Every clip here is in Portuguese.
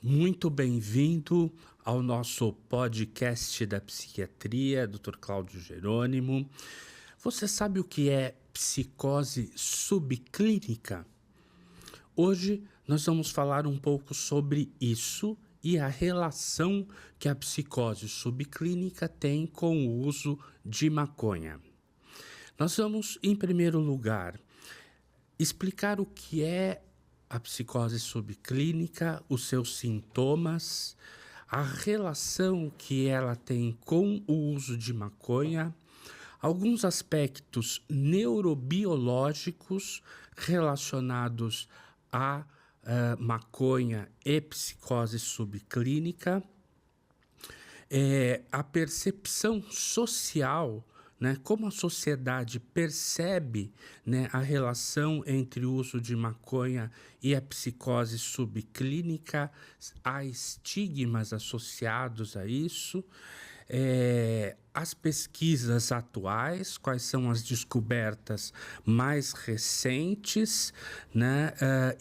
Muito bem-vindo ao nosso podcast da psiquiatria, Dr. Cláudio Jerônimo. Você sabe o que é psicose subclínica? Hoje nós vamos falar um pouco sobre isso e a relação que a psicose subclínica tem com o uso de maconha. Nós vamos, em primeiro lugar, explicar o que é a psicose subclínica, os seus sintomas, a relação que ela tem com o uso de maconha, alguns aspectos neurobiológicos relacionados à maconha e psicose subclínica, a percepção social, né, como a sociedade percebe, né, a relação entre o uso de maconha e a psicose subclínica, há estigmas associados a isso, as pesquisas atuais, quais são as descobertas mais recentes, né,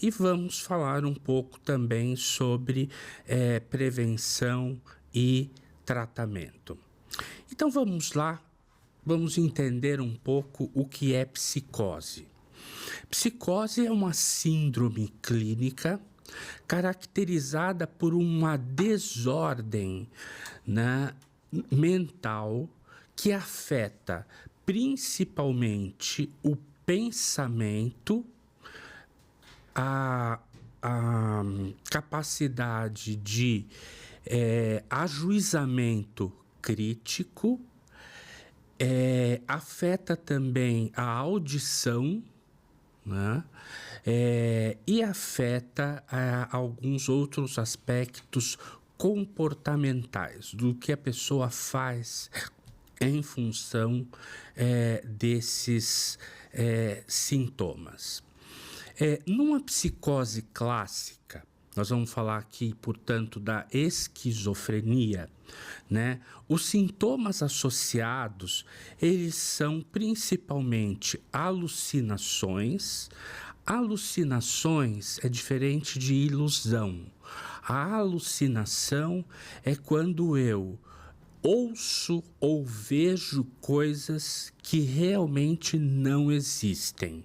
e vamos falar um pouco também sobre prevenção e tratamento. Então vamos lá. Vamos entender um pouco o que é psicose. Psicose é uma síndrome clínica caracterizada por uma desordem, né, mental que afeta principalmente o pensamento, a capacidade de ajuizamento crítico, afeta também a audição, né? E afeta alguns outros aspectos comportamentais do que a pessoa faz em função desses sintomas. Numa psicose clássica, nós vamos falar aqui, portanto, da esquizofrenia, né? Os sintomas associados, eles são principalmente alucinações. Alucinações é diferente de ilusão. A alucinação é quando eu ouço ou vejo coisas que realmente não existem.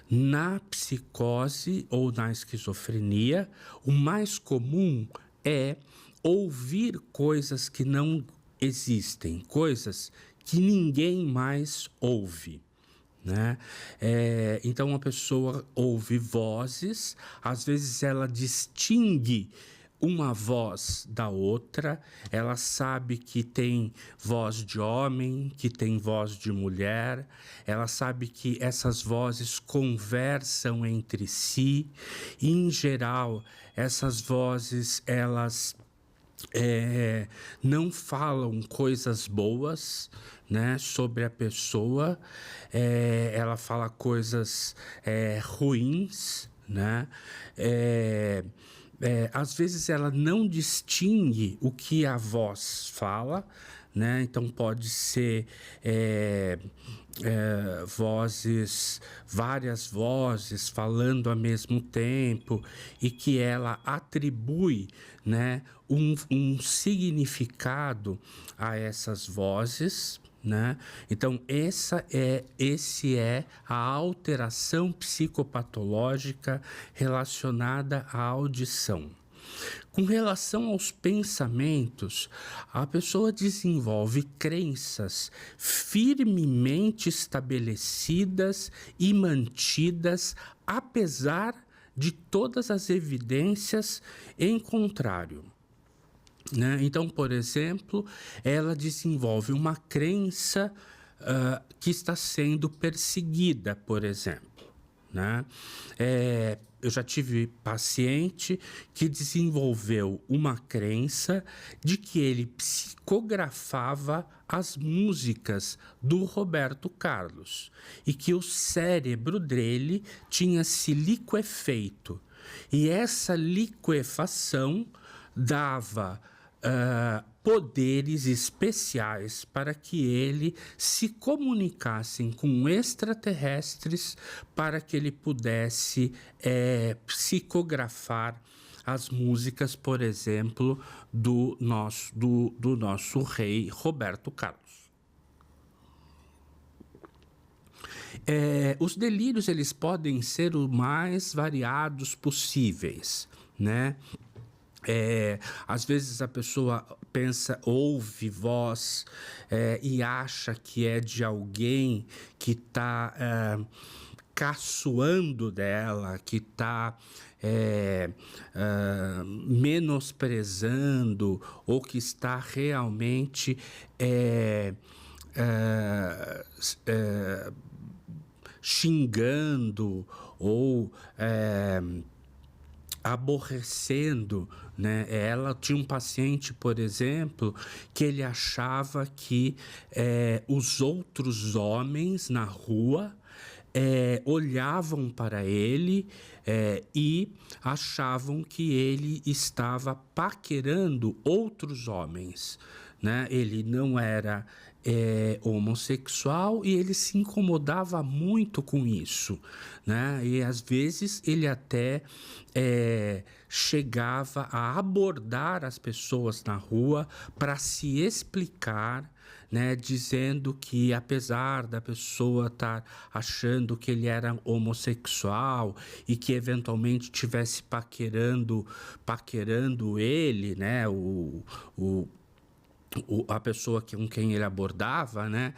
Na psicose ou na esquizofrenia, o mais comum é ouvir coisas que não existem, coisas que ninguém mais ouve, né? Então a pessoa ouve vozes, às vezes ela distingue uma voz da outra, ela sabe que tem voz de homem, que tem voz de mulher, ela sabe que essas vozes conversam entre si, e, em geral, essas vozes, elas não falam coisas boas, né, sobre a pessoa, ela fala coisas ruins, né, às vezes ela não distingue o que a voz fala, né? Então pode ser várias vozes falando ao mesmo tempo e que ela atribui, né, um significado a essas vozes, né? Então esse é a alteração psicopatológica relacionada à audição. Com relação aos pensamentos, a pessoa desenvolve crenças firmemente estabelecidas e mantidas, apesar de todas as evidências em contrário, né? Então, por exemplo, ela desenvolve uma crença que está sendo perseguida, por exemplo, né? Eu já tive paciente que desenvolveu uma crença de que ele psicografava as músicas do Roberto Carlos e que o cérebro dele tinha se liquefeito. E essa liquefação dava poderes especiais para que ele se comunicasse com extraterrestres, para que ele pudesse psicografar as músicas, por exemplo, do nosso rei Roberto Carlos. Os delírios, eles podem ser o mais variados possíveis, né? Às vezes a pessoa pensa, ouve voz e acha que é de alguém que está caçoando dela, que está menosprezando, ou que está realmente xingando ou aborrecendo, né? Ela tinha um paciente, por exemplo, que ele achava que os outros homens na rua olhavam para ele e achavam que ele estava paquerando outros homens, né? Ele não era homossexual e ele se incomodava muito com isso, né? E às vezes ele até chegava a abordar as pessoas na rua para se explicar, né, dizendo que apesar da pessoa estar achando que ele era homossexual e que eventualmente tivesse paquerando ele, né, a pessoa com quem ele abordava, né,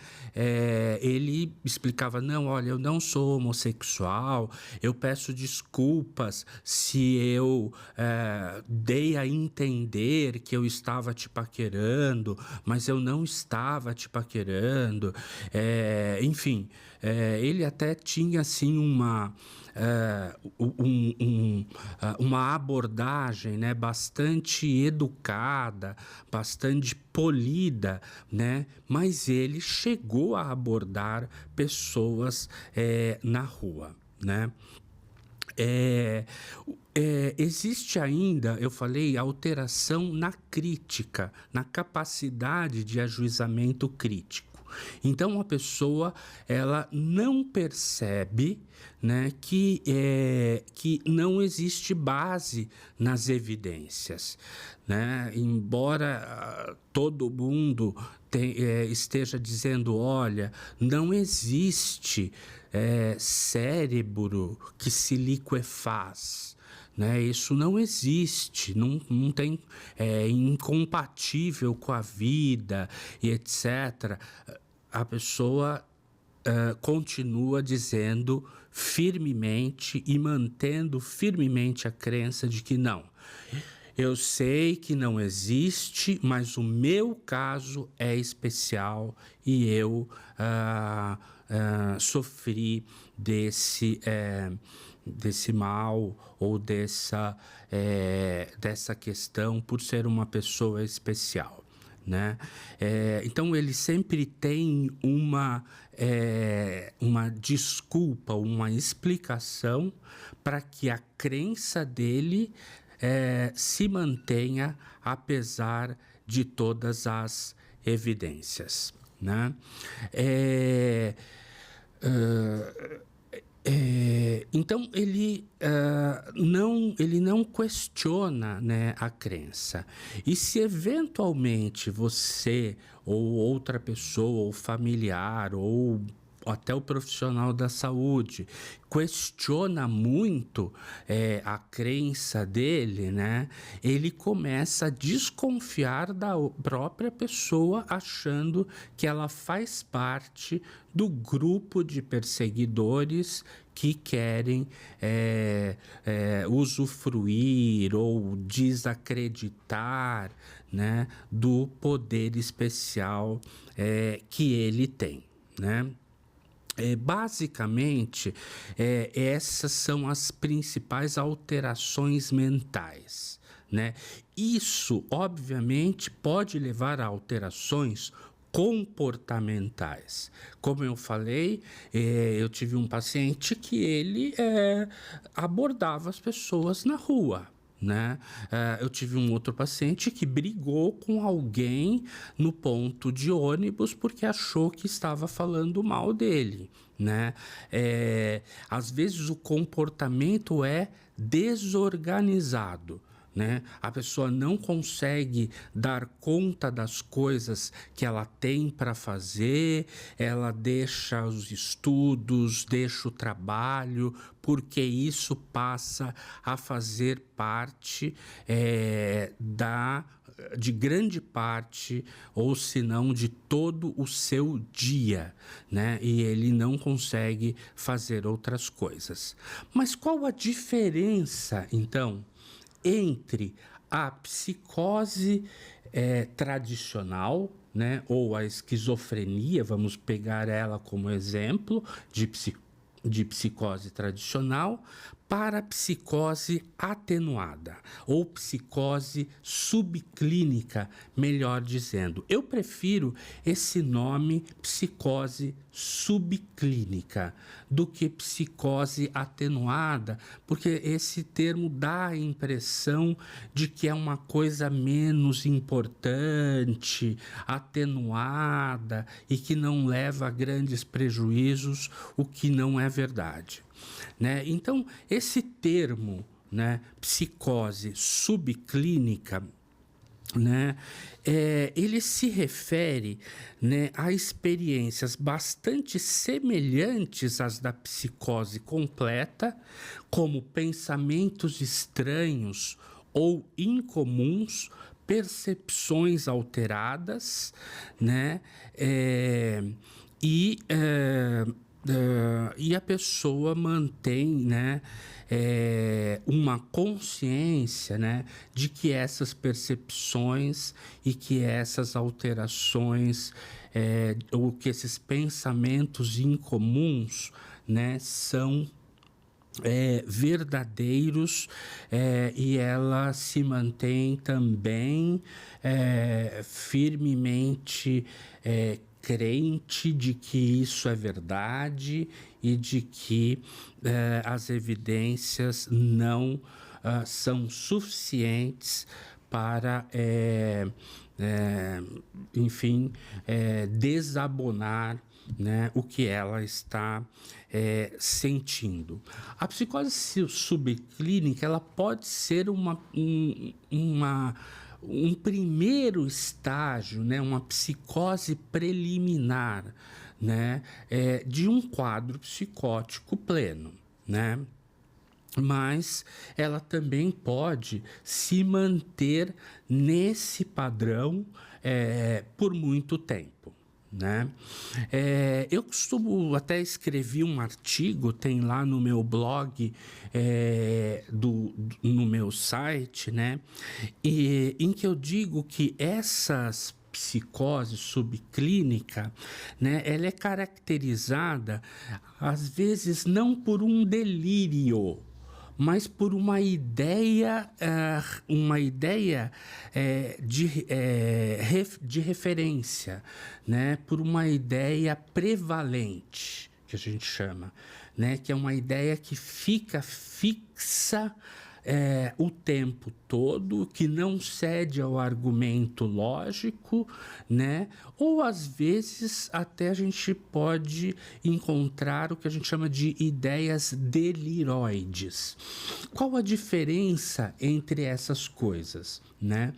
ele explicava, não, olha, eu não sou homossexual, eu peço desculpas se eu dei a entender que eu estava te paquerando, mas eu não estava te paquerando, enfim, ele até tinha, assim, uma abordagem, né, bastante educada, bastante polida, né, mas ele chegou a abordar pessoas na rua, né. Existe ainda, eu falei, alteração na crítica, na capacidade de ajuizamento crítico. Então a pessoa, ela não percebe, né, que não existe base nas evidências, né? Embora todo mundo esteja dizendo, olha, não existe cérebro que se liquefaz, né? Isso não existe, não tem, incompatível com a vida e etc. A pessoa continua dizendo firmemente e mantendo firmemente a crença de que não. Eu sei que não existe, mas o meu caso é especial e eu sofri desse mal ou dessa questão por ser uma pessoa especial, né? Então ele sempre tem uma desculpa, uma explicação para que a crença dele se mantenha apesar de todas as evidências, né? Então ele não questiona, né, a crença. E se eventualmente você ou outra pessoa, ou familiar, ou até o profissional da saúde questiona muito a crença dele, né? Ele começa a desconfiar da própria pessoa, achando que ela faz parte do grupo de perseguidores que querem usufruir ou desacreditar, né, do poder especial que ele tem, né? Basicamente, essas são as principais alterações mentais, né? Isso, obviamente, pode levar a alterações comportamentais. Como eu falei, eu tive um paciente que ele abordava as pessoas na rua, né? Eu tive um outro paciente que brigou com alguém no ponto de ônibus porque achou que estava falando mal dele, né? Às vezes o comportamento é desorganizado, né? A pessoa não consegue dar conta das coisas que ela tem para fazer, ela deixa os estudos, deixa o trabalho, porque isso passa a fazer parte de grande parte, ou se não de todo o seu dia, né? E ele não consegue fazer outras coisas. Mas qual a diferença, então, entre a psicose tradicional, né, ou a esquizofrenia, vamos pegar ela como exemplo de psicose tradicional, para a psicose atenuada, ou psicose subclínica, melhor dizendo. Eu prefiro esse nome, psicose subclínica, do que psicose atenuada, porque esse termo dá a impressão de que é uma coisa menos importante, atenuada e que não leva a grandes prejuízos, o que não é verdade, né? Então, esse termo, né, psicose subclínica, né, ele se refere, né, a experiências bastante semelhantes às da psicose completa, como pensamentos estranhos ou incomuns, percepções alteradas, né, e a pessoa mantém, né, uma consciência, né, de que essas percepções e que essas alterações, ou que esses pensamentos incomuns, né, são verdadeiros, e ela se mantém também firmemente crente de que isso é verdade e de que as evidências não são suficientes para, enfim, desabonar, né, o que ela está sentindo. A psicose subclínica, ela pode ser um primeiro estágio, né, uma psicose preliminar, né, de um quadro psicótico pleno, né? Mas ela também pode se manter nesse padrão por muito tempo, né? Eu costumo até escrever um artigo, tem lá no meu blog, no meu site, né? Em que eu digo que essas psicose subclínica, né, ela é caracterizada às vezes não por um delírio, mas por uma ideia, de referência, né? Por uma ideia prevalente, que a gente chama, né? Que é uma ideia que fica fixa o tempo todo, que não cede ao argumento lógico, né? Ou às vezes até a gente pode encontrar o que a gente chama de ideias deliroides. Qual a diferença entre essas coisas, né?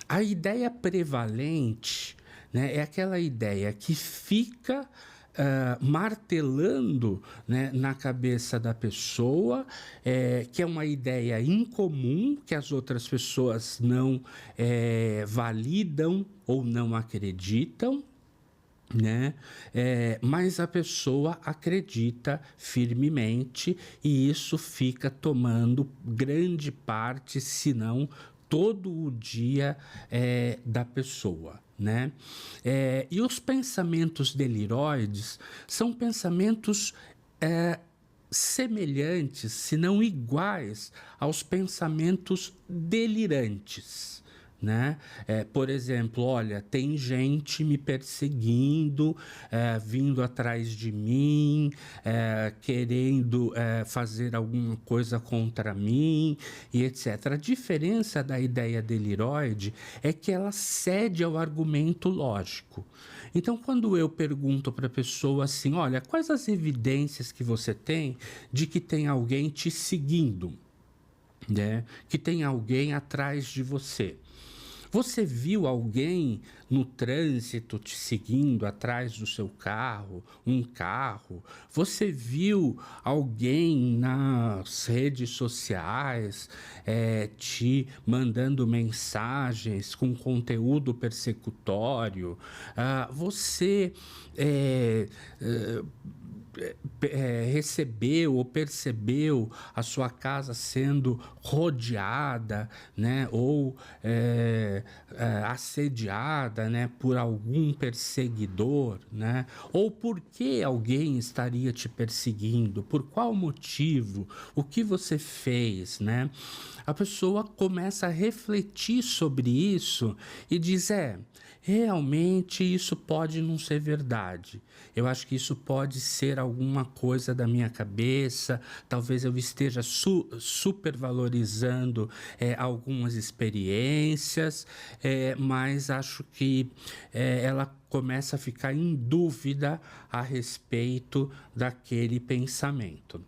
A ideia prevalente, né, é aquela ideia que fica martelando, né, na cabeça da pessoa, que é uma ideia incomum, que as outras pessoas não validam ou não acreditam, né? Mas a pessoa acredita firmemente e isso fica tomando grande parte, se não todo o dia da pessoa, né? E os pensamentos deliroides são pensamentos semelhantes, se não iguais, aos pensamentos delirantes, né? Por exemplo, olha, tem gente me perseguindo, vindo atrás de mim, querendo fazer alguma coisa contra mim e etc. A diferença da ideia deliroide é que ela cede ao argumento lógico. Então, quando eu pergunto para a pessoa assim, olha, quais as evidências que você tem de que tem alguém te seguindo? né? Que tem alguém atrás de você. Você viu alguém no trânsito te seguindo atrás do seu carro, um carro? Você viu alguém nas redes sociais te mandando mensagens com conteúdo persecutório? Você eh, eh, recebeu ou percebeu a sua casa sendo rodeada, né, ou assediada, né, por algum perseguidor, né, ou por que alguém estaria te perseguindo, por qual motivo, o que você fez, né? A pessoa começa a refletir sobre isso e diz: realmente isso pode não ser verdade. Eu acho que isso pode ser alguma coisa da minha cabeça, talvez eu esteja supervalorizando algumas experiências, mas acho que ela começa a ficar em dúvida a respeito daquele pensamento,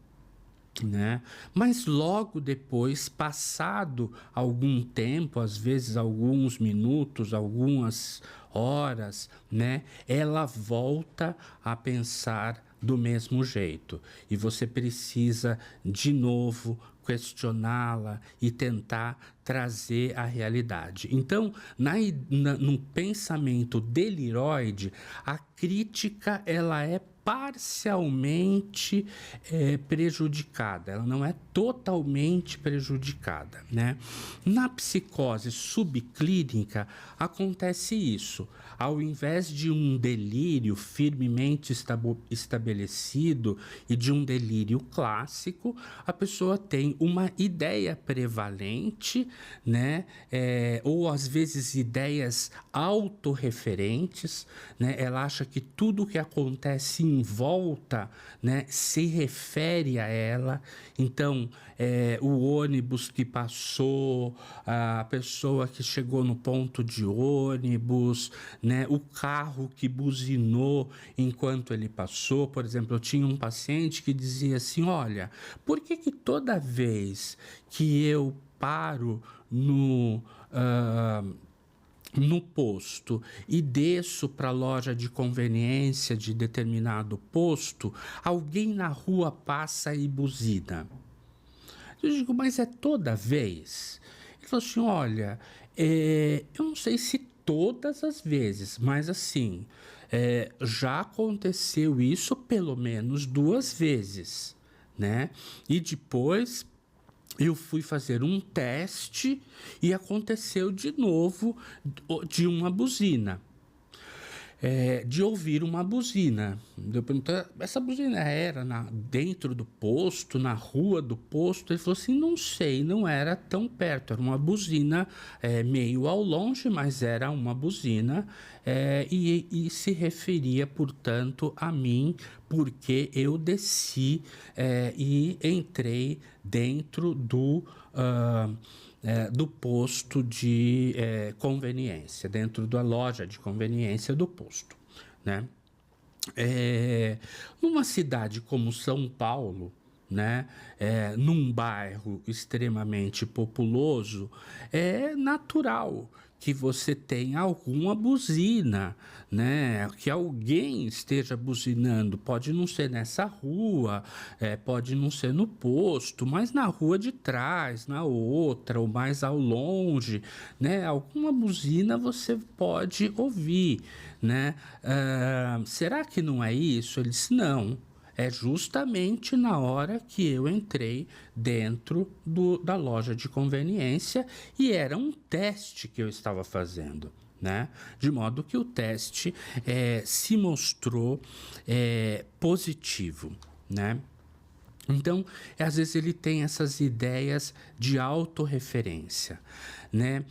né? Mas logo depois, passado algum tempo, às vezes alguns minutos, algumas horas, né, ela volta a pensar do mesmo jeito e você precisa de novo questioná-la e tentar trazer a realidade. Então, no pensamento deliroide, a crítica ela é parcialmente prejudicada, ela não é totalmente prejudicada, né? Na psicose subclínica acontece isso. Ao invés de um delírio firmemente estabelecido e de um delírio clássico, a pessoa tem uma ideia prevalente, né? Ou às vezes ideias autorreferentes, né? Ela acha que tudo que acontece em volta, né, se refere a ela. Então, o ônibus que passou, a pessoa que chegou no ponto de ônibus, né, o carro que buzinou enquanto ele passou. Por exemplo, eu tinha um paciente que dizia assim: olha, por que toda vez que eu paro no posto e desço para a loja de conveniência de determinado posto, alguém na rua passa e buzina? Eu digo: mas é toda vez? Ele falou assim: olha, eu não sei se todas as vezes, mas assim, já aconteceu isso pelo menos 2 vezes, né? E depois eu fui fazer um teste e aconteceu de novo de uma buzina. De ouvir uma buzina. Eu perguntei: essa buzina era dentro do posto, na rua do posto? Ele falou assim: não sei, não era tão perto, era uma buzina meio ao longe, mas era uma buzina e se referia, portanto, a mim, porque eu desci e entrei dentro do posto de conveniência, dentro da loja de conveniência do posto, né? Numa cidade como São Paulo, né, num bairro extremamente populoso, é natural que você tenha alguma buzina, né, que alguém esteja buzinando. Pode não ser nessa rua, pode não ser no posto, mas na rua de trás, na outra, ou mais ao longe, né, alguma buzina você pode ouvir, né? Será que não é isso? Ele disse: não. É justamente na hora que eu entrei dentro da loja de conveniência e era um teste que eu estava fazendo, né? De modo que o teste se mostrou positivo, né? Então, às vezes ele tem essas ideias de autorreferência, né?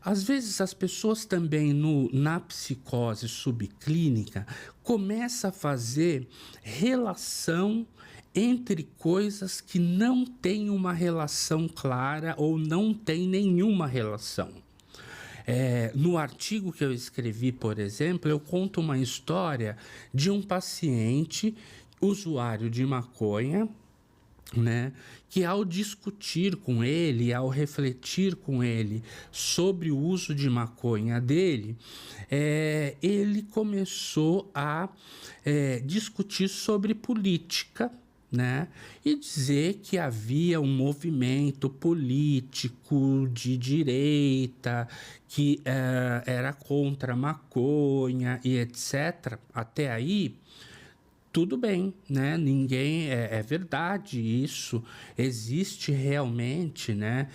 Às vezes as pessoas também na psicose subclínica começam a fazer relação entre coisas que não têm uma relação clara ou não tem nenhuma relação. No artigo que eu escrevi, por exemplo, eu conto uma história de um paciente usuário de maconha né, que ao discutir com ele, ao refletir com ele sobre o uso de maconha dele, ele começou a discutir sobre política, né, e dizer que havia um movimento político de direita que era contra a maconha e etc. Até aí tudo bem, né? Ninguém é verdade isso. Existe realmente, né?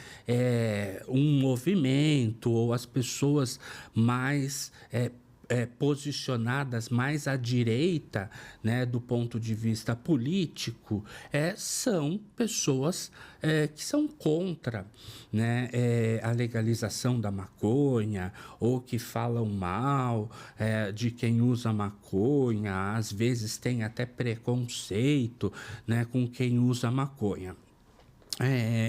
Um movimento ou as pessoas mais posicionadas mais à direita, né, do ponto de vista político, são pessoas que são contra, né, a legalização da maconha ou que falam mal de quem usa maconha, às vezes tem até preconceito, né, com quem usa maconha.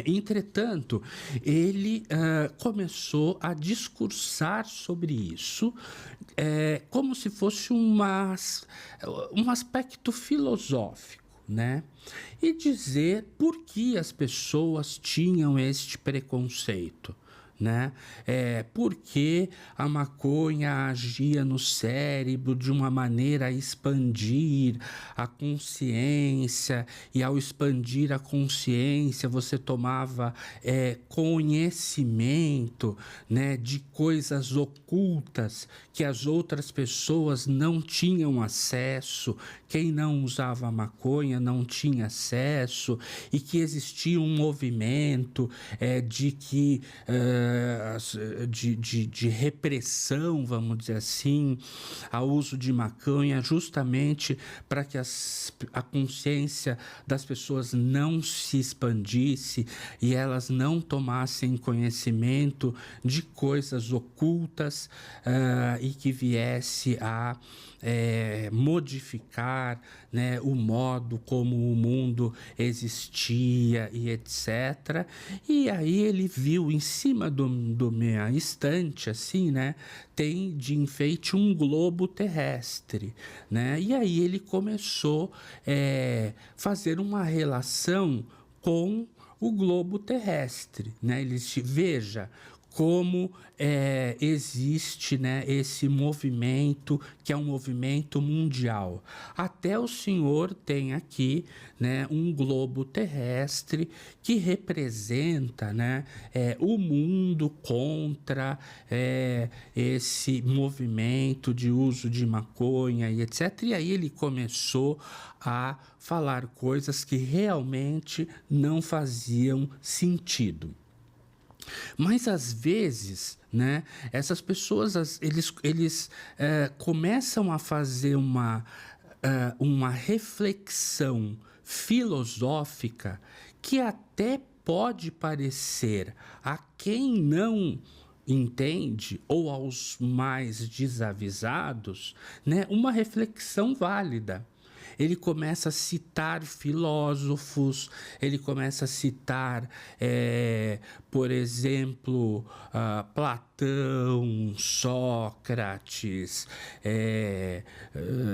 Entretanto, ele começou a discursar sobre isso como se fosse um aspecto filosófico, né? E dizer por que as pessoas tinham este preconceito, né? Porque a maconha agia no cérebro de uma maneira a expandir a consciência, e ao expandir a consciência você tomava conhecimento, né, de coisas ocultas que as outras pessoas não tinham acesso. Quem não usava maconha não tinha acesso, e que existia um movimento de que de repressão, vamos dizer assim, ao uso de maconha, justamente para que a consciência das pessoas não se expandisse e elas não tomassem conhecimento de coisas ocultas e que viesse a modificar, né, o modo como o mundo existia e etc. E aí ele viu em cima do minha estante, assim, né, tem de enfeite um globo terrestre, né? E aí ele começou fazer uma relação com o globo terrestre, né? Ele veja como existe, né, esse movimento, que é um movimento mundial. Até o senhor tem aqui, né, um globo terrestre que representa, né, o mundo contra esse movimento de uso de maconha e etc. E aí ele começou a falar coisas que realmente não faziam sentido. Mas às vezes, né, essas pessoas eles começam a fazer uma reflexão filosófica que até pode parecer a quem não entende ou aos mais desavisados, né, uma reflexão válida. Ele começa a citar filósofos, ele começa a citar, por exemplo, Platão, Sócrates.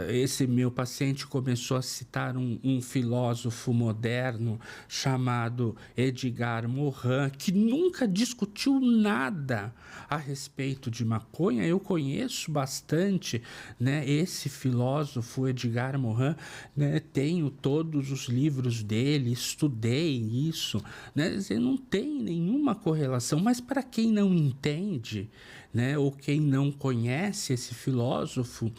Esse meu paciente começou a citar um filósofo moderno chamado Edgar Morin, que nunca discutiu nada a respeito de maconha. Eu conheço bastante, né, esse filósofo Edgar Morin, né, tenho todos os livros dele, estudei isso, né, não tem nenhuma correlação. Mas para quem não entende, né, ou quem não conhece esse filósofo,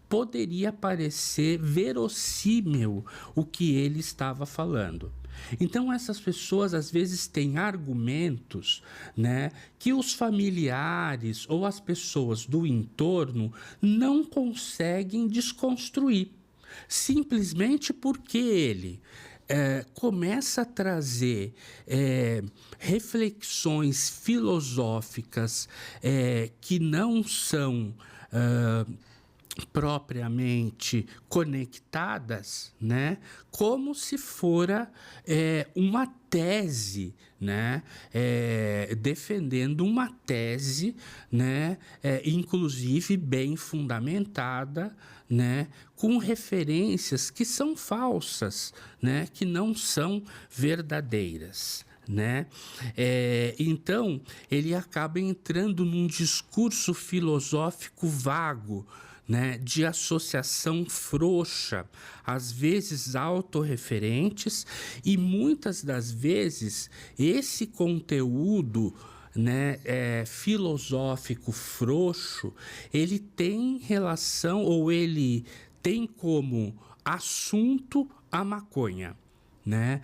poderia parecer verossímil o que ele estava falando. Então essas pessoas às vezes têm argumentos, né, que os familiares ou as pessoas do entorno não conseguem desconstruir, simplesmente porque ele começa a trazer reflexões filosóficas que não são propriamente conectadas, né, como se fora uma tese, né, defendendo uma tese, né, inclusive bem fundamentada, né, com referências que são falsas, né, que não são verdadeiras. Né? Então, ele acaba entrando num discurso filosófico vago, né, de associação frouxa, às vezes autorreferentes, e muitas das vezes esse conteúdo, né, filosófico frouxo, ele tem relação ou ele tem como assunto a maconha. Né?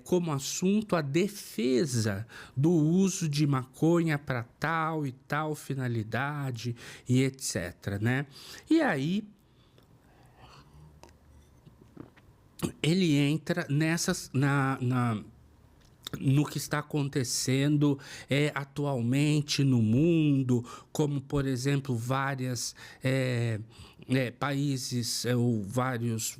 Como assunto a defesa do uso de maconha para tal e tal finalidade e etc. Né? E aí ele entra no que está acontecendo atualmente no mundo, como, por exemplo, várias países ou vários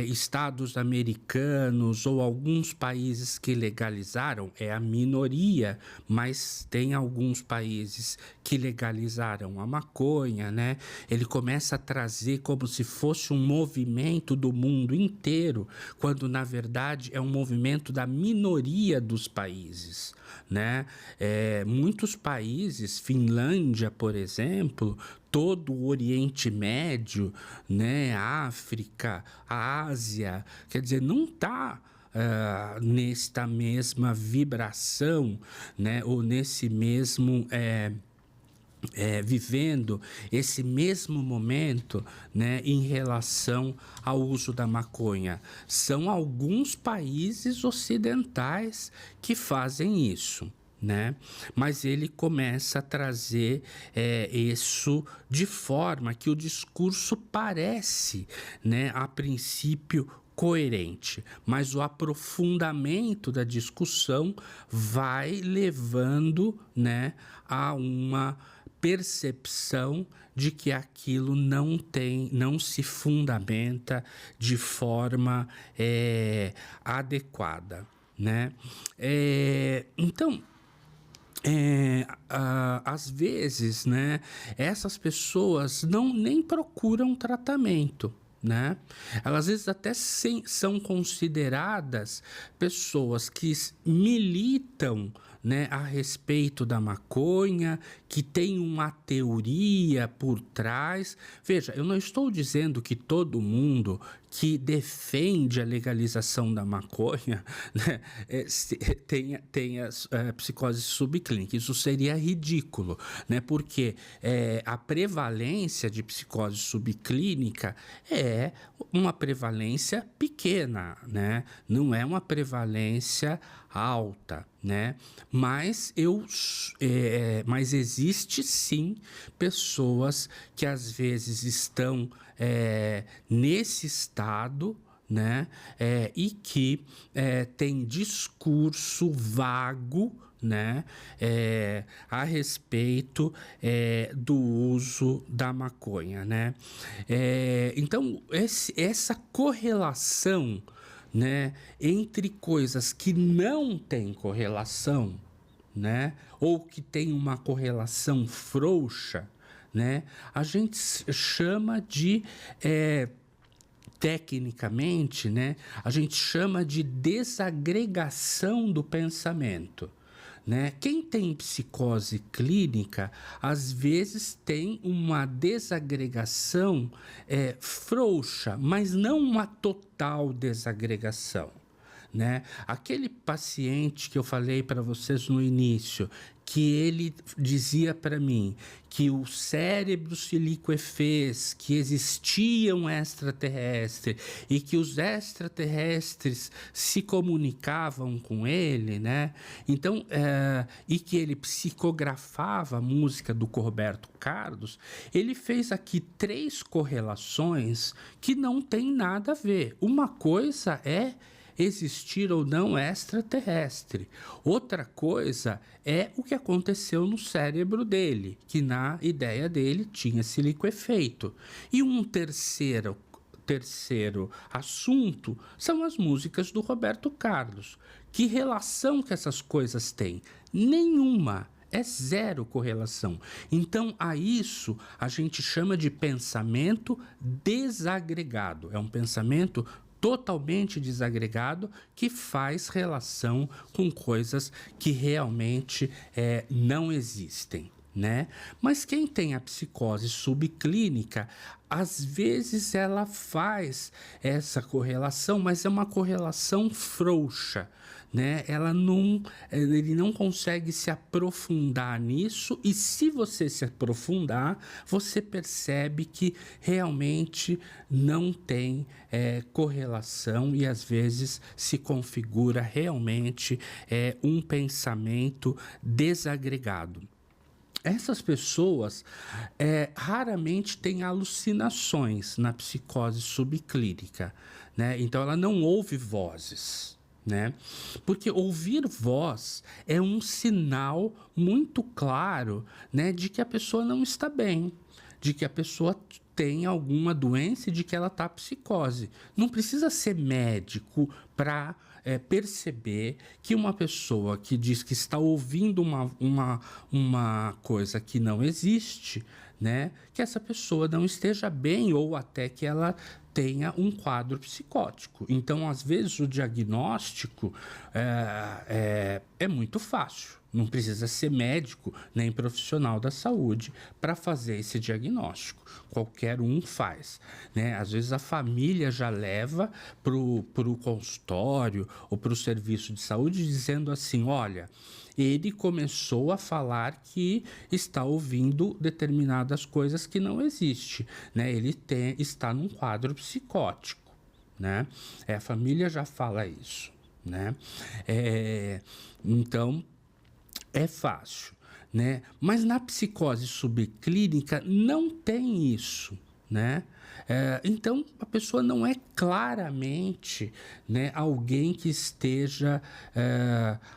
estados americanos ou alguns países que legalizaram, é a minoria, mas tem alguns países que legalizaram a maconha, né? Ele começa a trazer como se fosse um movimento do mundo inteiro, quando na verdade é um movimento da minoria dos países, né? Muitos países, Finlândia, por exemplo, todo o Oriente Médio, né? África, a Ásia, quer dizer, não está nesta mesma vibração, né? Ou nesse mesmo vivendo esse mesmo momento, né, em relação ao uso da maconha. São alguns países ocidentais que fazem isso, né? Mas ele começa a trazer isso de forma que o discurso parece, né, a princípio coerente, mas o aprofundamento da discussão vai levando, né, a uma percepção de que aquilo não se fundamenta de forma adequada, né? Então, às vezes, né, essas pessoas nem procuram tratamento, né? Elas às vezes até são consideradas pessoas que militam, né, a respeito da maconha, que tem uma teoria por trás. Veja, eu não estou dizendo que todo mundo que defende a legalização da maconha, né, tenha psicose subclínica. Isso seria ridículo, né? Porque a prevalência de psicose subclínica é uma prevalência pequena, né? Não é uma prevalência alta, né? Mas existe sim pessoas que às vezes estão nesse estado, né? E que tem discurso vago, né, a respeito do uso da maconha, né? Então, essa correlação, né, entre coisas que não têm correlação, né, ou que tem uma correlação frouxa, né, a gente chama de tecnicamente, né, a gente chama de desagregação do pensamento. Né? Quem tem psicose clínica, às vezes tem uma desagregação frouxa, mas não uma total desagregação. Né? Aquele paciente que eu falei para vocês no início, que ele dizia para mim que o cérebro se liquefez, que existia um extraterrestre e que os extraterrestres se comunicavam com ele, né? Então, e que ele psicografava a música do Roberto Carlos, ele fez aqui 3 correlações que não tem nada a ver. Uma coisa é existir ou não extraterrestre. Outra coisa é o que aconteceu no cérebro dele, que na ideia dele tinha esse liquefeito. E um terceiro assunto são as músicas do Roberto Carlos. Que relação que essas coisas têm? Nenhuma. É zero correlação. Então, a isso a gente chama de pensamento desagregado. É um pensamento totalmente desagregado que faz relação com coisas que realmente não existem. Né? Mas quem tem a psicose subclínica, às vezes ela faz essa correlação, mas é uma correlação frouxa, né? Ele não consegue se aprofundar nisso, e se você se aprofundar, você percebe que realmente não tem correlação, e às vezes se configura realmente um pensamento desagregado. Essas pessoas raramente têm alucinações na psicose subclínica, né? Então, ela não ouve vozes, né? Porque ouvir voz é um sinal muito claro, né, de que a pessoa não está bem, de que a pessoa tem alguma doença e de que ela está psicose. Não precisa ser médico para perceber que uma pessoa que diz que está ouvindo uma coisa que não existe, né, que essa pessoa não esteja bem, ou até que ela tenha um quadro psicótico. Então, às vezes, o diagnóstico é muito fácil. Não precisa ser médico nem profissional da saúde para fazer esse diagnóstico. Qualquer um faz, né? Às vezes a família já leva para o consultório ou para o serviço de saúde dizendo assim: olha, ele começou a falar que está ouvindo determinadas coisas que não existem, né? Ele está num quadro psicótico, né? A família já fala isso, né? Então, é fácil, né? Mas na psicose subclínica não tem isso, né? Então, a pessoa não é claramente, né, alguém que esteja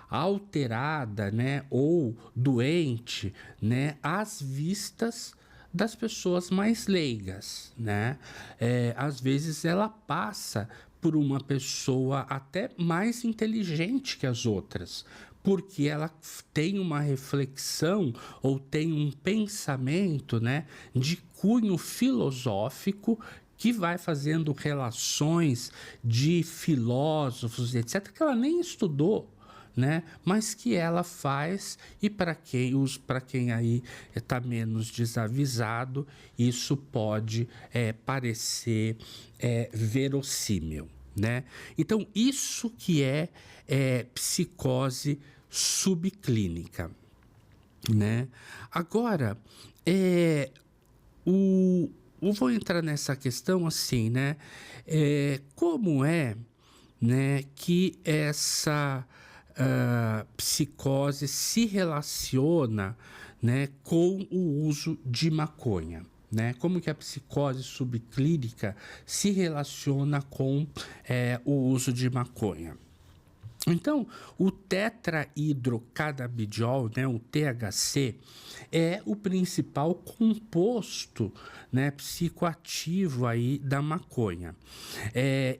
alterada, né, ou doente, né, às vistas das pessoas mais leigas, né? Às vezes ela passa por uma pessoa até mais inteligente que as outras, porque ela tem uma reflexão ou tem um pensamento, né, de cunho filosófico, que vai fazendo relações de filósofos, etc., que ela nem estudou, né? Mas que ela faz, e para quem aí está menos desavisado, isso pode parecer verossímil, né? Então, isso que é psicose subclínica, né? Agora, eu vou entrar nessa questão assim, né? Como né, que essa psicose se relaciona, né, com o uso de maconha? Né? Como que a psicose subclínica se relaciona com o uso de maconha? Então, o tetrahidrocannabinol, né, o THC, é o principal composto, né, psicoativo aí da maconha.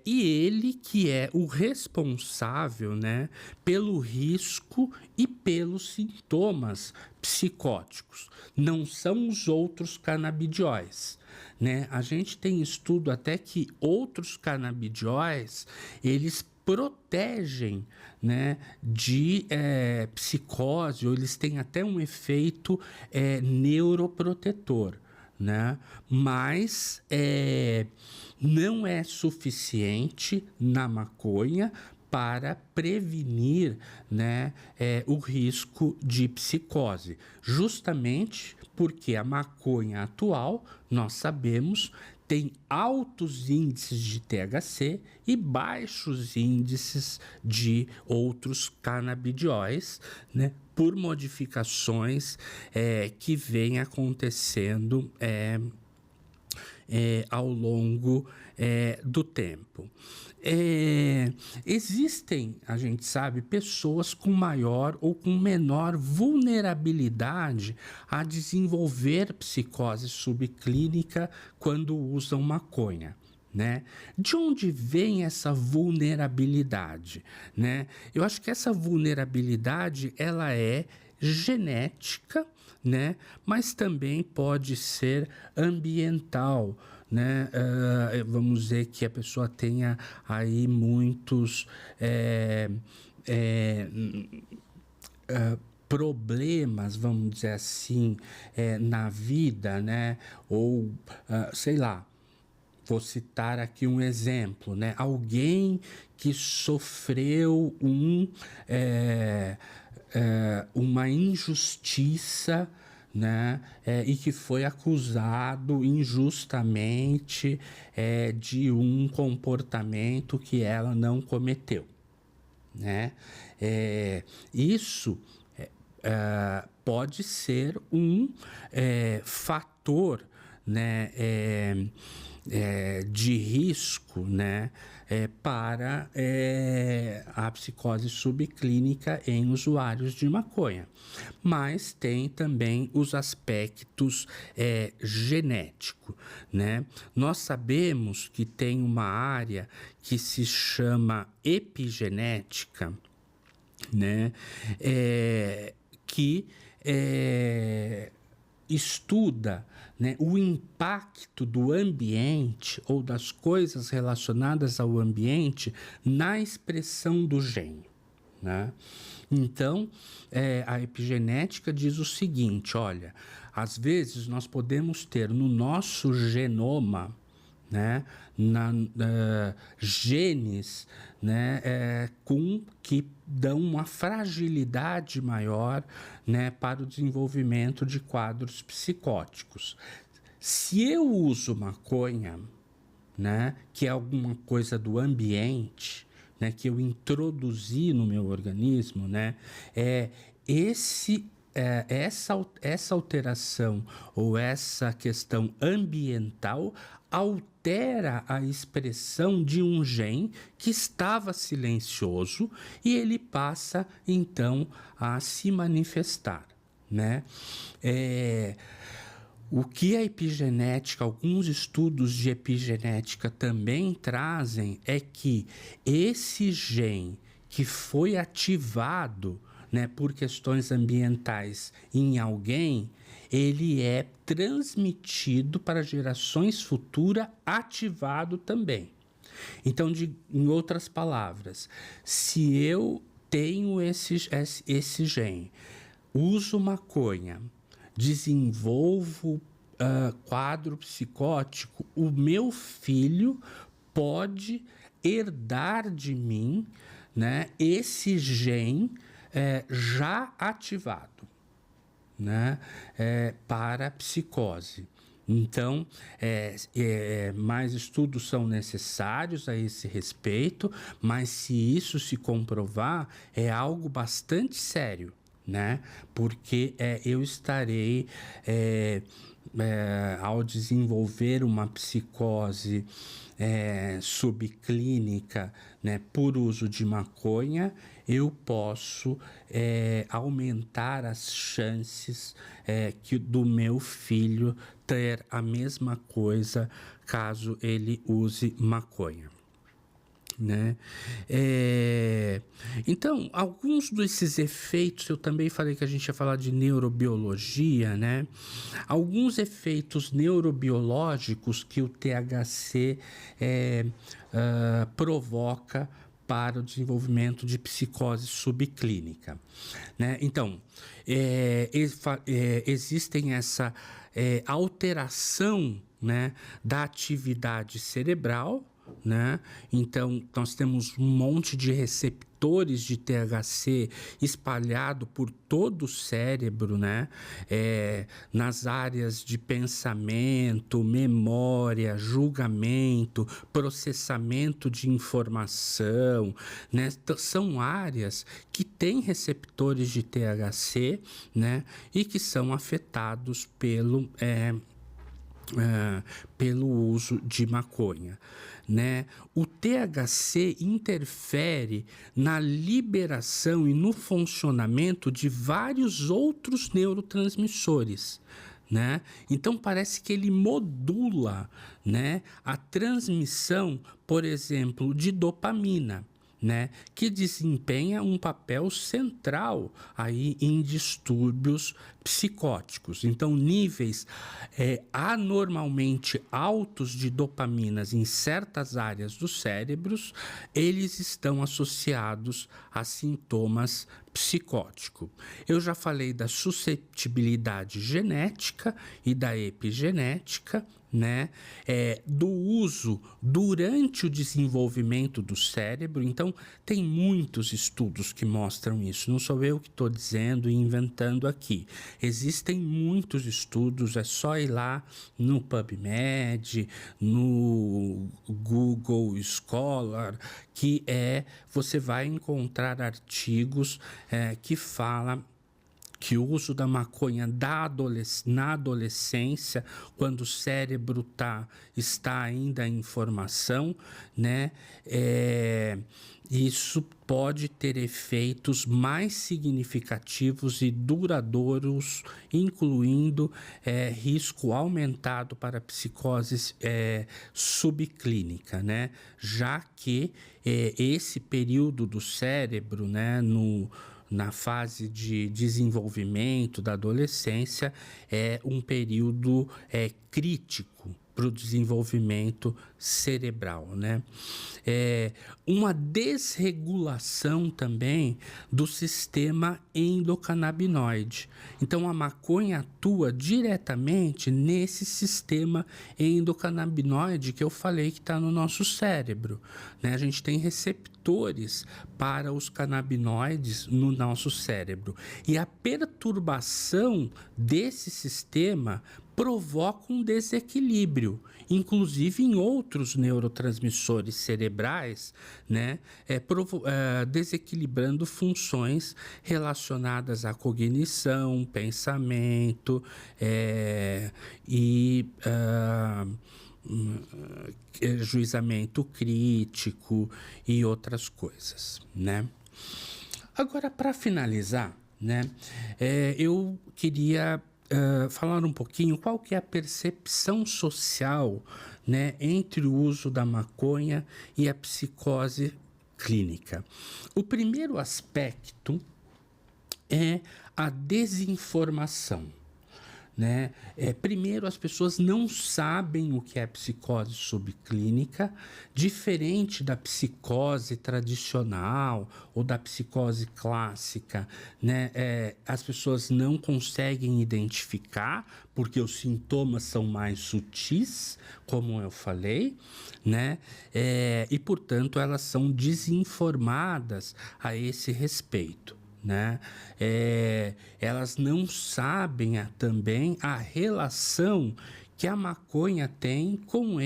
E ele que é o responsável, né, pelo risco e pelos sintomas psicóticos. Não são os outros canabidióis, né? A gente tem estudo até que outros canabidióis, eles protegem, né, de psicose, ou eles têm até um efeito neuroprotetor, né? Mas não é suficiente na maconha para prevenir, né, o risco de psicose, justamente porque a maconha atual, nós sabemos, tem altos índices de THC e baixos índices de outros canabidióis, né, por modificações que vêm acontecendo ao longo do tempo. Existem, a gente sabe, pessoas com maior ou com menor vulnerabilidade a desenvolver psicose subclínica quando usam maconha. Né? De onde vem essa vulnerabilidade, né? Eu acho que essa vulnerabilidade ela é genética, né? Mas também pode ser ambiental, né? Vamos dizer que a pessoa tenha aí muitos problemas, vamos dizer assim, na vida, né? Ou sei lá. Vou citar aqui um exemplo, né? Alguém que sofreu uma injustiça, né? E que foi acusado injustamente de um comportamento que ela não cometeu, né? Isso pode ser um fator, né? De risco, né, para a psicose subclínica em usuários de maconha. Mas tem também os aspectos genéticos, né? Nós sabemos que tem uma área que se chama epigenética, né, que estuda, né, o impacto do ambiente ou das coisas relacionadas ao ambiente na expressão do gene, né? Então, a epigenética diz o seguinte, olha, às vezes nós podemos ter no nosso genoma, né, genes, né, que dão uma fragilidade maior, né, para o desenvolvimento de quadros psicóticos. Se eu uso maconha, né, que é alguma coisa do ambiente, né, que eu introduzi no meu organismo, né, essa alteração ou essa questão ambiental altera a expressão de um gene que estava silencioso e ele passa então a se manifestar, né? O que a epigenética, alguns estudos de epigenética também trazem é que esse gene que foi ativado, né, por questões ambientais em alguém, ele é transmitido para gerações futuras ativado também. Então, em outras palavras, se eu tenho esse gene, uso maconha, desenvolvo quadro psicótico, o meu filho pode herdar de mim, né, esse gene já ativado, né, para a psicose. Então, mais estudos são necessários a esse respeito, mas se isso se comprovar, é algo bastante sério, né? Porque eu estarei, ao desenvolver uma psicose subclínica, né, por uso de maconha, eu posso aumentar as chances do meu filho ter a mesma coisa caso ele use maconha, né? Então, alguns desses efeitos, eu também falei que a gente ia falar de neurobiologia, né? Alguns efeitos neurobiológicos que o THC provoca para o desenvolvimento de psicose subclínica, né? Então, existem essa alteração, né, da atividade cerebral, né? Então, nós temos um monte de receptores de THC espalhado por todo o cérebro, né? Nas áreas de pensamento, memória, julgamento, processamento de informação, né? São áreas que têm receptores de THC, né? E que são afetados pelo uso de maconha, né? O THC interfere na liberação e no funcionamento de vários outros neurotransmissores, né? Então parece que ele modula, né, a transmissão, por exemplo, de dopamina, né, que desempenha um papel central aí em distúrbios psicóticos. Então, níveis anormalmente altos de dopaminas em certas áreas dos cérebros, eles estão associados a sintomas psicóticos. Eu já falei da susceptibilidade genética e da epigenética, né? Do uso durante o desenvolvimento do cérebro. Então, tem muitos estudos que mostram isso. Não sou eu que estou dizendo e inventando aqui. Existem muitos estudos, é só ir lá no PubMed, no Google Scholar, que você vai encontrar artigos que falam que o uso da maconha na adolescência, quando o cérebro está ainda em formação, né? Isso pode ter efeitos mais significativos e duradouros, incluindo risco aumentado para psicose subclínica, né? Já que esse período do cérebro, né, na fase de desenvolvimento da adolescência, é um período crítico para o desenvolvimento cerebral, né? Uma desregulação também do sistema endocannabinoide. Então, a maconha atua diretamente nesse sistema endocannabinoide que eu falei que está no nosso cérebro, né? A gente tem receptores para os canabinoides no nosso cérebro. E a perturbação desse sistema provoca um desequilíbrio, inclusive em outros neurotransmissores cerebrais, né? Desequilibrando funções relacionadas à cognição, pensamento e juizamento crítico e outras coisas, né? Agora, para finalizar, né, eu queria falar um pouquinho qual que é a percepção social, né, entre o uso da maconha e a psicose clínica. O primeiro aspecto é a desinformação, né? Primeiro, as pessoas não sabem o que é psicose subclínica, diferente da psicose tradicional ou da psicose clássica, né? As pessoas não conseguem identificar porque os sintomas são mais sutis, como eu falei, né? E, portanto, elas são desinformadas a esse respeito, né? Elas não sabem também a relação que a maconha tem com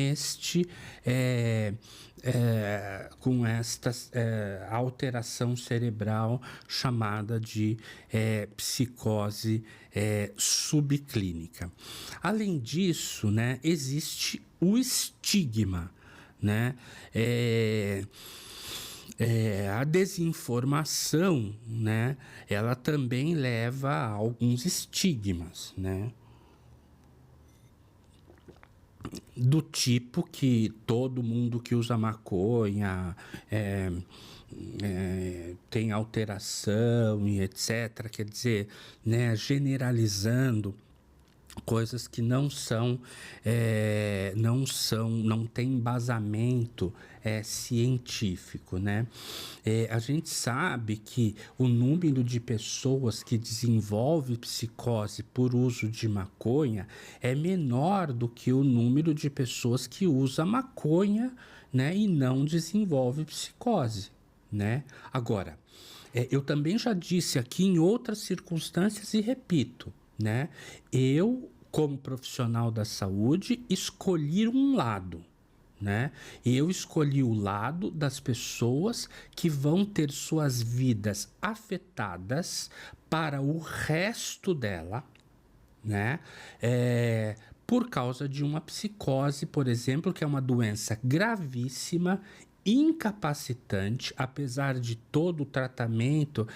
com esta alteração cerebral chamada de psicose subclínica. Além disso, né, existe o estigma, né? A desinformação, né, ela também leva a alguns estigmas, né? Do tipo que todo mundo que usa maconha tem alteração e etc. Quer dizer, né, generalizando coisas que não tem embasamento científico, né? A gente sabe que o número de pessoas que desenvolve psicose por uso de maconha é menor do que o número de pessoas que usa maconha, né, e não desenvolve psicose, né? Agora, eu também já disse aqui em outras circunstâncias e repito, né? Eu, como profissional da saúde, escolhi um lado, né? Eu escolhi o lado das pessoas que vão ter suas vidas afetadas para o resto dela, né? por causa de uma psicose, por exemplo, que é uma doença gravíssima, incapacitante, apesar de todo o tratamento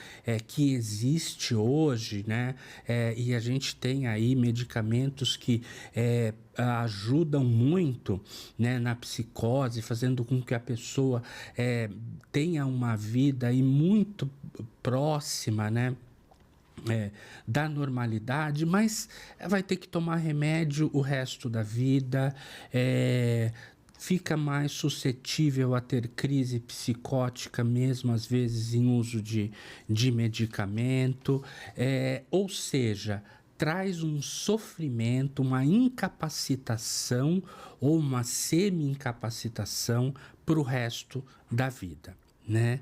que existe hoje, né? E a gente tem aí medicamentos que ajudam muito, né, na psicose, fazendo com que a pessoa tenha uma vida aí muito próxima, né? Da normalidade, mas vai ter que tomar remédio o resto da vida, fica mais suscetível a ter crise psicótica, mesmo às vezes em uso de medicamento, ou seja, traz um sofrimento, uma incapacitação ou uma semi-incapacitação para o resto da vida, né?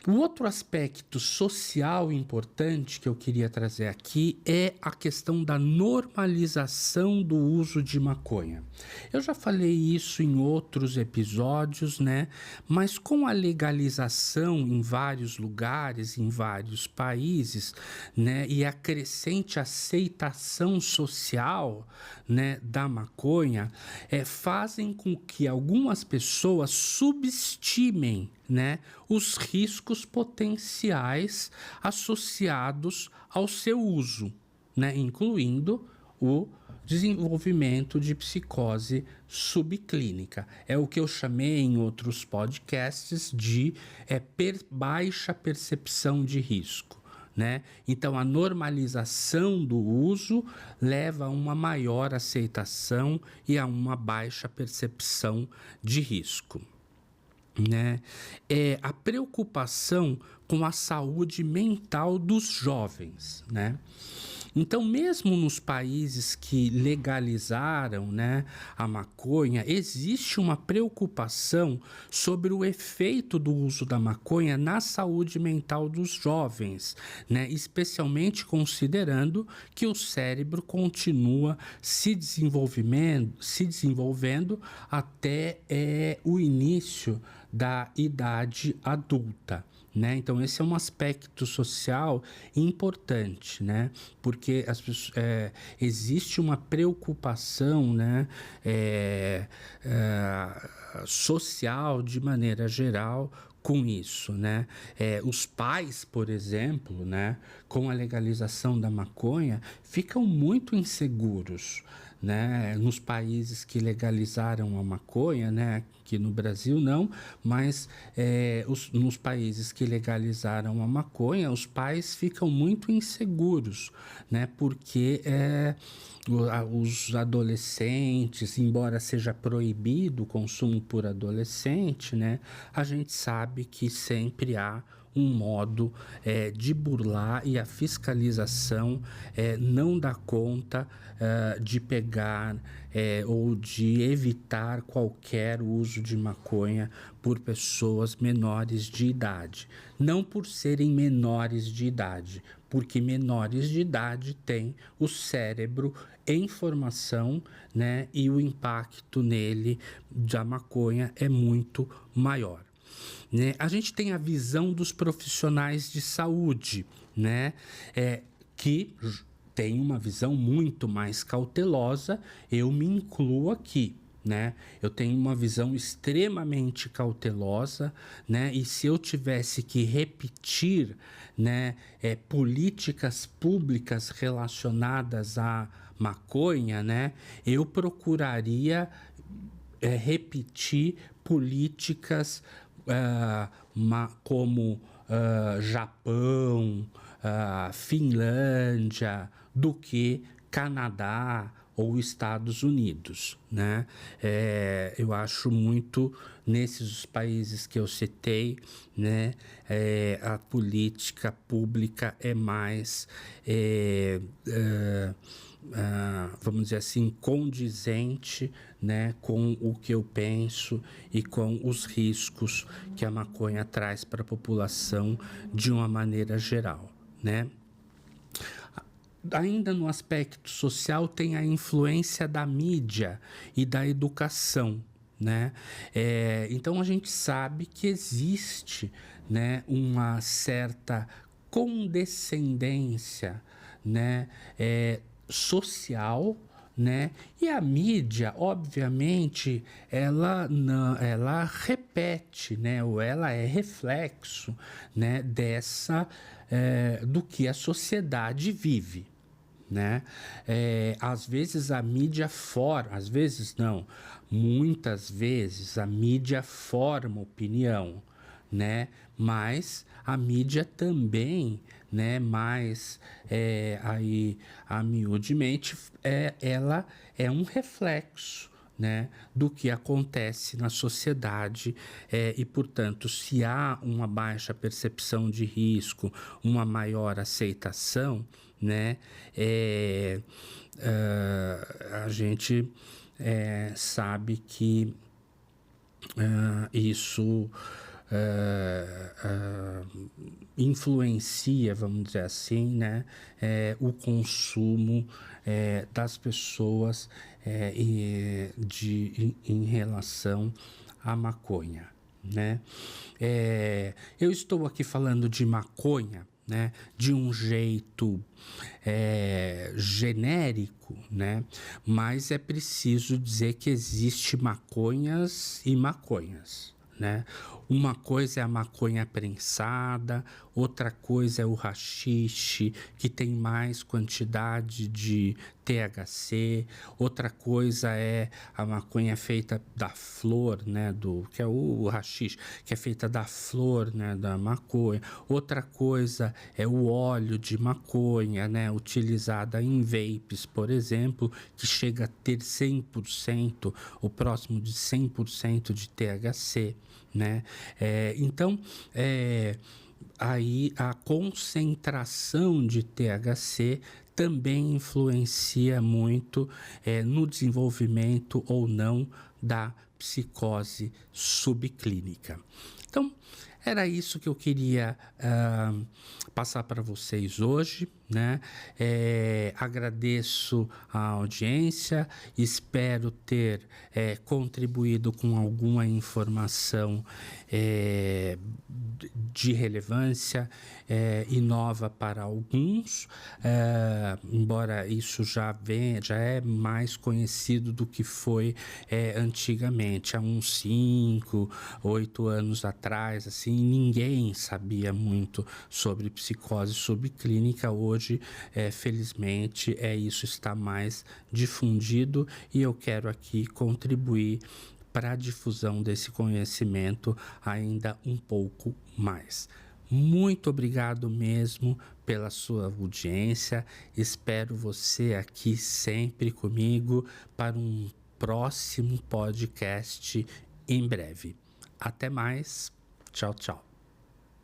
O outro aspecto social importante que eu queria trazer aqui é a questão da normalização do uso de maconha. Eu já falei isso em outros episódios, né? Mas com a legalização em vários lugares, em vários países, né? E a crescente aceitação social, né, da maconha, fazem com que algumas pessoas subestimem, né, os riscos potenciais associados ao seu uso, né, incluindo o desenvolvimento de psicose subclínica. É o que eu chamei em outros podcasts de baixa percepção de risco. Né? Então, a normalização do uso leva a uma maior aceitação e a uma baixa percepção de risco. Né? A preocupação com a saúde mental dos jovens, né? Então, mesmo nos países que legalizaram, né, a maconha, existe uma preocupação sobre o efeito do uso da maconha na saúde mental dos jovens, né, especialmente considerando que o cérebro continua se desenvolvendo até o início da idade adulta. Né? Então, esse é um aspecto social importante, né? Porque existe uma preocupação, né, social de maneira geral com isso, né? Os pais, por exemplo, né, com a legalização da maconha, ficam muito inseguros, né? Nos países que legalizaram a maconha, né? Que no Brasil não, mas nos países que legalizaram a maconha, os pais ficam muito inseguros, né? Porque os adolescentes, embora seja proibido o consumo por adolescente, né? A gente sabe que sempre há um modo de burlar, e a fiscalização não dá conta de pegar ou de evitar qualquer uso de maconha por pessoas menores de idade. Não por serem menores de idade, porque menores de idade têm o cérebro em formação, né? E o impacto nele da maconha é muito maior. Né? A gente tem a visão dos profissionais de saúde, né? Que tem uma visão muito mais cautelosa, eu me incluo aqui. Né? Eu tenho uma visão extremamente cautelosa, né? E se eu tivesse que repetir, né, políticas públicas relacionadas à maconha, né, eu procuraria repetir políticas como Japão, Finlândia, do que Canadá ou Estados Unidos, né? Eu acho muito nesses países que eu citei, né? A política pública é mais vamos dizer assim, condizente, né, com o que eu penso e com os riscos que a maconha traz para a população de uma maneira geral, né? Ainda no aspecto social tem a influência da mídia e da educação, né? Então a gente sabe que existe, né, uma certa condescendência, né, social, né? E a mídia, obviamente, ela repete, né? Ou ela é reflexo, né? Do que a sociedade vive, né? Às vezes a mídia forma, às vezes não, muitas vezes a mídia forma opinião, né? Mas a mídia também, né? Mas aí amiudamente ela é um reflexo, né, do que acontece na sociedade, e, portanto, se há uma baixa percepção de risco, uma maior aceitação, né, a gente sabe que isso influencia, vamos dizer assim, né, o consumo das pessoas em relação à maconha, né? Eu estou aqui falando de maconha, né, de um jeito genérico, né, mas é preciso dizer que existe maconhas e maconhas, né? Uma coisa é a maconha prensada, outra coisa é o haxixe, que tem mais quantidade de THC, outra coisa é a maconha feita da flor, né, que é o haxixe, que é feita da flor, né, da maconha. Outra coisa é o óleo de maconha, né, utilizada em vapes, por exemplo, que chega a ter 100%, ou próximo de 100% de THC, né? Então, aí a concentração de THC também influencia muito no desenvolvimento ou não da psicose subclínica. Então, era isso que eu queria passar para vocês hoje, né? Agradeço a audiência, espero ter contribuído com alguma informação de relevância e nova para alguns, embora isso já é mais conhecido do que foi antigamente, há uns 5, 8 anos atrás, assim, ninguém sabia muito sobre psicose subclínica. Hoje, felizmente, isso está mais difundido e eu quero aqui contribuir para a difusão desse conhecimento ainda um pouco mais. Muito obrigado mesmo pela sua audiência. Espero você aqui sempre comigo para um próximo podcast em breve. Até mais. Tchau, tchau.